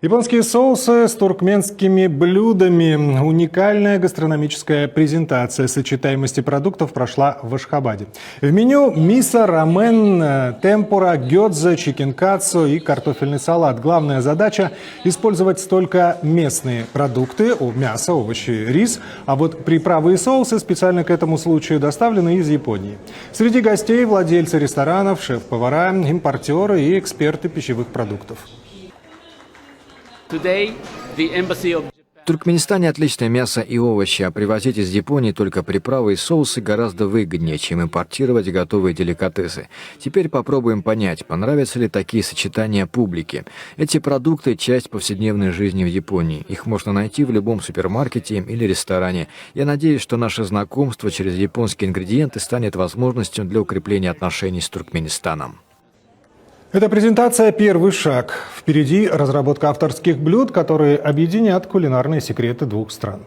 Японские соусы с туркменскими блюдами. Уникальная гастрономическая презентация сочетаемости продуктов прошла в Ашхабаде. В меню мисо, рамен, темпура, гёдзе, чикен-катсу и картофельный салат. Главная задача – использовать только местные продукты, мясо, овощи, рис. А вот приправы и соусы специально к этому случаю доставлены из Японии. Среди гостей владельцы ресторанов, шеф-повара, импортеры и эксперты пищевых продуктов. В Туркменистане отличное мясо и овощи, а привозить из Японии только приправы и соусы гораздо выгоднее, чем импортировать готовые деликатесы. Теперь попробуем понять, понравятся ли такие сочетания публике. Эти продукты – часть повседневной жизни в Японии. Их можно найти в любом супермаркете или ресторане. Я надеюсь, что наше знакомство через японские ингредиенты станет возможностью для укрепления отношений с Туркменистаном. Эта презентация – первый шаг. Впереди разработка авторских блюд, которые объединят кулинарные секреты двух стран.